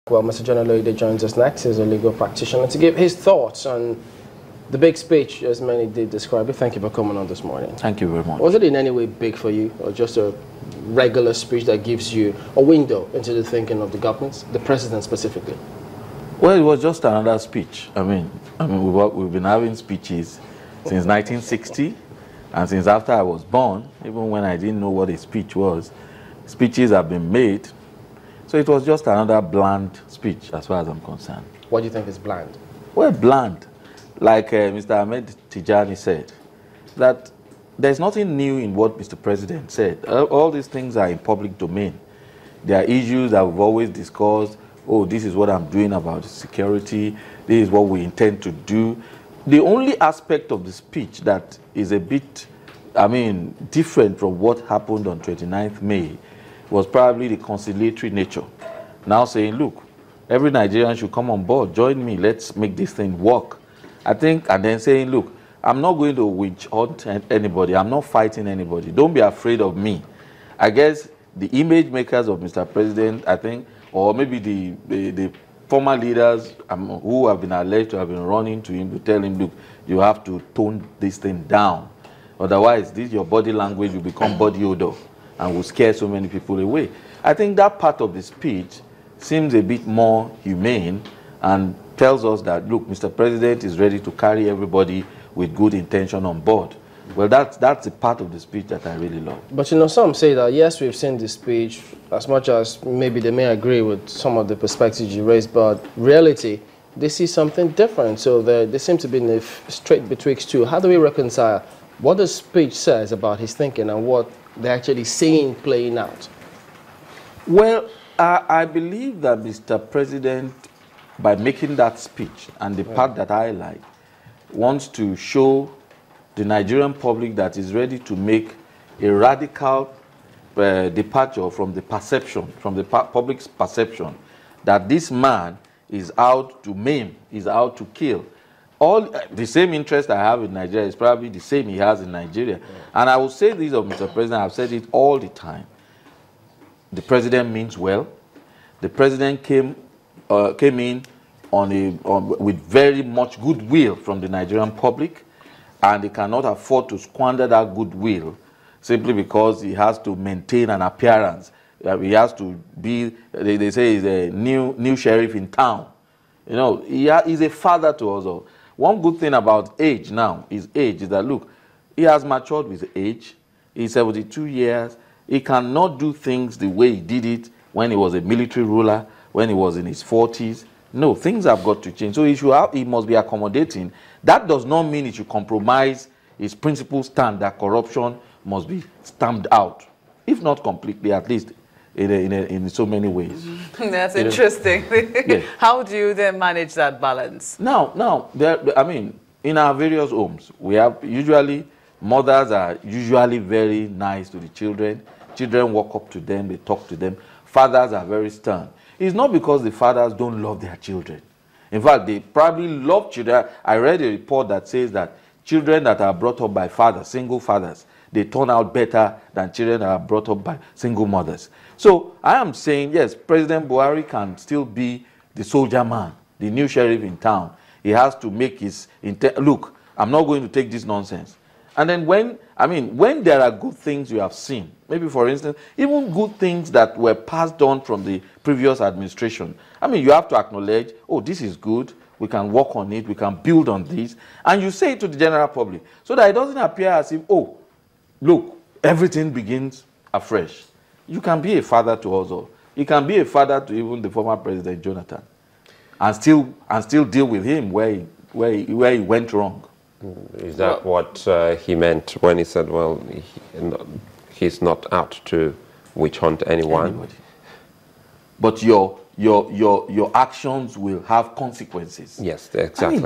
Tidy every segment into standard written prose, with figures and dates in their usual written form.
Well, Mr. John Oloyede joins us next. He's a legal practitioner to give his thoughts on the big speech, as many did describe it. Thank you for coming on this morning. Thank you very much. Was it in any way big for you, or just a regular speech that gives you a window into the thinking of the government, the president specifically? Well, it was just another speech. I mean, we've been having speeches since 1960, and since after I was born, even when I didn't know what a speech was, speeches have been made. So it was just another bland speech, as far as I'm concerned. What do you think is bland? Well, bland. Like Mr. Ahmed Tijani said, that there's nothing new in what Mr. President said. All these things are in public domain. There are issues that we've always discussed. Oh, this is what I'm doing about security. This is what we intend to do. The only aspect of the speech that is a bit, different from what happened on 29th May was probably the conciliatory nature. Now saying, look, every Nigerian should come on board, join me, let's make this thing work. I think, and then saying, look, I'm not going to witch hunt anybody, I'm not fighting anybody, don't be afraid of me. I guess the image makers of Mr. President, I think, or maybe the former leaders who have been alleged to have been running to him to tell him, look, you have to tone this thing down. Otherwise, your body language will become body odor and will scare so many people away. I think that part of the speech seems a bit more humane and tells us that, look, Mr. President is ready to carry everybody with good intention on board. Well, that's the part of the speech that I really love. But you know, some say that, yes, we've seen this speech, as much as maybe they may agree with some of the perspectives you raised, but reality, they see something different. So they seem to be in a straight betwixt two. How do we reconcile what the speech says about his thinking and what they're actually seeing playing out? Well, I believe that Mr. President, by making that speech, and the part that I like, wants to show the Nigerian public that is ready to make a radical departure from the perception, from the public's perception, that this man is out to maim, is out to kill. All the same interest I have in Nigeria is probably the same he has in Nigeria. And I will say this of Mr. President, I've said it all the time. The president means well. The president came in with very much goodwill from the Nigerian public, and he cannot afford to squander that goodwill simply because he has to maintain an appearance. He has to be, they say he's a new sheriff in town. You know, he's a father to us all. One good thing about age now, his age, is that, look, he has matured with age. He's 72 years. He cannot do things the way he did it when he was a military ruler, when he was in his 40s. No, things have got to change. So he must be accommodating. That does not mean he should compromise his principal stand that corruption must be stamped out, if not completely, at least in so many ways. That's interesting. Yeah. How do you then manage that balance? Now, in our various homes, we have usually, mothers are usually very nice to the children. Children walk up to them, they talk to them. Fathers are very stern. It's not because the fathers don't love their children. In fact, they probably love children. I read a report that says that children that are brought up by fathers, single fathers, they turn out better than children that are brought up by single mothers. So I am saying, yes, President Buhari can still be the soldier man, the new sheriff in town. He has to make his intent. Look, I'm not going to take this nonsense. And then when there are good things you have seen, maybe for instance, even good things that were passed on from the previous administration, you have to acknowledge, oh, this is good, we can work on it, we can build on this, and you say it to the general public, so that it doesn't appear as if, oh, look, everything begins afresh. You can be a father to us all. You can be a father to even the former President Jonathan, and still deal with him where he went wrong. Is that what he meant when he said, well, he's not out to witch hunt anyone? Anybody. But your actions will have consequences. Yes, exactly.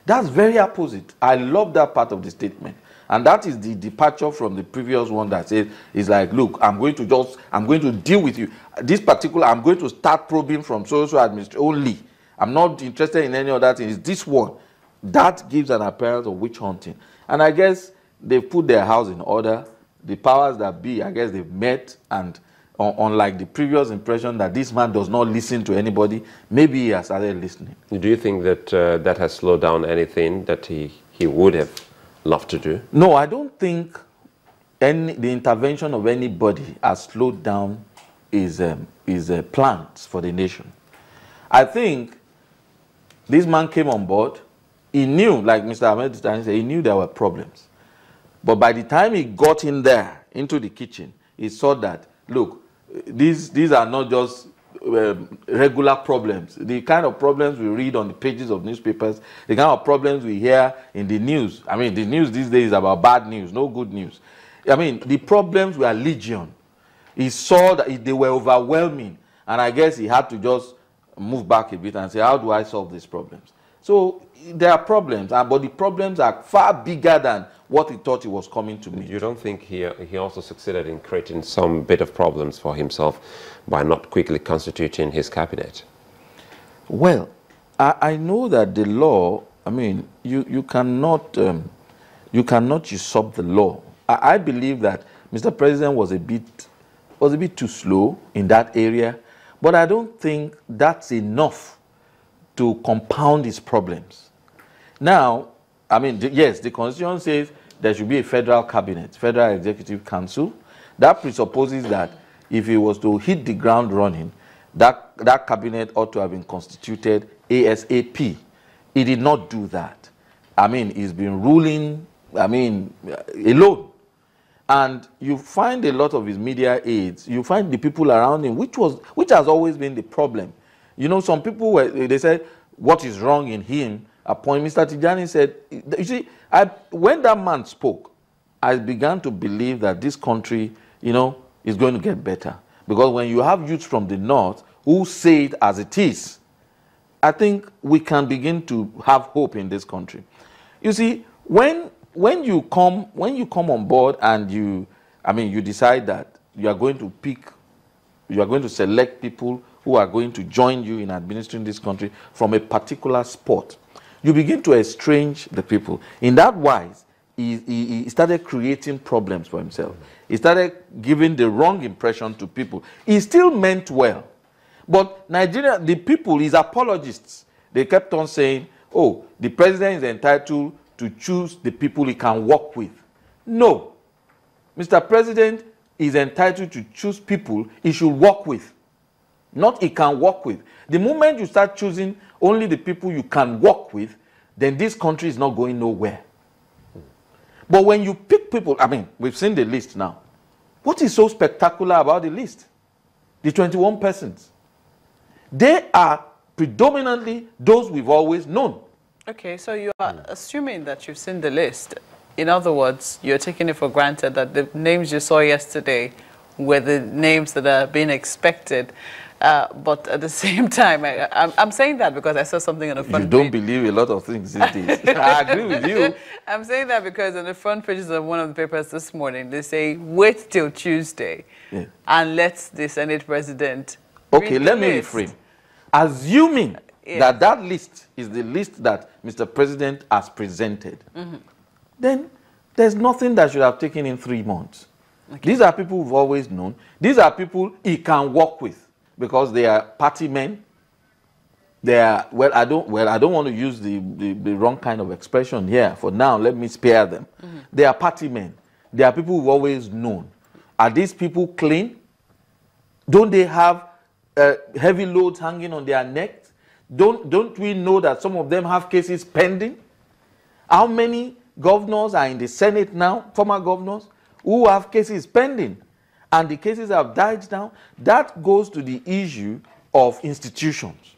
That's very opposite. I love that part of the statement. And that is the departure from the previous one that says, it's like, look, I'm going to deal with you. This particular, I'm going to start probing from social administration only. I'm not interested in any other thing. It's this one. That gives an appearance of witch hunting. And I guess they've put their house in order. The powers that be, I guess they've met and unlike the previous impression that this man does not listen to anybody, maybe he has started listening. Do you think that that has slowed down anything that he would have loved to do? No, I don't think the intervention of anybody has slowed down his plans for the nation. I think this man came on board. He knew, like Mr. Ahmed said, he knew there were problems. But by the time he got in there, into the kitchen, he saw that, look, these are not just regular problems. The kind of problems we read on the pages of newspapers, the kind of problems we hear in the news. I mean, the news these days is about bad news, no good news. I mean, the problems were legion. He saw that they were overwhelming. And I guess he had to just move back a bit and say, how do I solve these problems? So there are problems, but the problems are far bigger than what he thought he was coming to meet. You don't think he also succeeded in creating some bit of problems for himself by not quickly constituting his cabinet? Well, I know that the law, I mean, you cannot usurp the law. I believe that Mr. President was a bit too slow in that area, but I don't think that's enough to compound his problems. Now, I mean, yes, the Constitution says there should be a federal cabinet, federal executive council. That presupposes that if he was to hit the ground running, that cabinet ought to have been constituted ASAP. He did not do that. I mean, he's been ruling, I mean, alone. And you find a lot of his media aides, you find the people around him, which has always been the problem. You know, some people, they said, what is wrong in him? Mr. Tijani said, you see, when that man spoke, I began to believe that this country, you know, is going to get better. Because when you have youths from the north who say it as it is, I think we can begin to have hope in this country. You see, when you come on board and you decide that you are going to select people who are going to join you in administering this country from a particular spot, you begin to estrange the people. In that wise, he started creating problems for himself. He started giving the wrong impression to people. He still meant well. But Nigeria, the people, his apologists, they kept on saying, oh, the president is entitled to choose the people he can work with. No. Mr. President is entitled to choose people he should work with, not he can work with. The moment you start choosing only the people you can work with, then this country is not going nowhere. But when you pick people, I mean, we've seen the list now. What is so spectacular about the list? The 21 persons. They are predominantly those we've always known. Okay, so you are assuming that you've seen the list. In other words, you're taking it for granted that the names you saw yesterday were the names that are being expected. But at the same time, I'm saying that because I saw something on the front page. You don't believe a lot of things these days. I agree with you. I'm saying that because on the front pages of one of the papers this morning, they say, wait till Tuesday and let the Senate President Okay, let me reframe. Assuming that list is the list that Mr. President has presented, then there's nothing that should have taken him 3 months. Okay. These are people we've always known. These are people he can work with because they are party men. They are, I don't want to use the wrong kind of expression here. For now, let me spare them. They are party men. They are people we've always known. Are these people clean? Don't they have heavy loads hanging on their necks? Don't we know that some of them have cases pending? How many governors are in the Senate now, former governors, who have cases pending? And the cases have died down. That goes to the issue of institutions.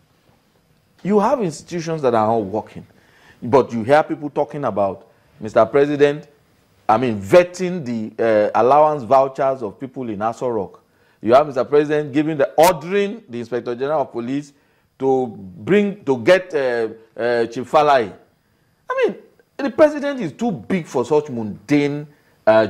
You have institutions that are not working. But you hear people talking about Mr. President, vetting the allowance vouchers of people in Aso Rock. You have Mr. President ordering the Inspector General of Police to get Chief Falai. The president is too big for such mundane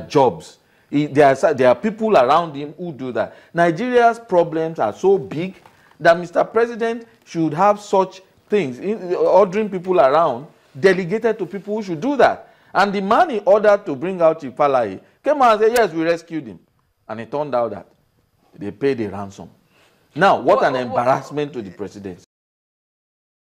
jobs. There are people around him who do that. Nigeria's problems are so big that Mr. President should have such things, ordering people around, delegated to people who should do that. And the man he ordered to bring out Chief Falai came out and said, yes, we rescued him. And it turned out that they paid a ransom. Now, what an embarrassment to the presidency.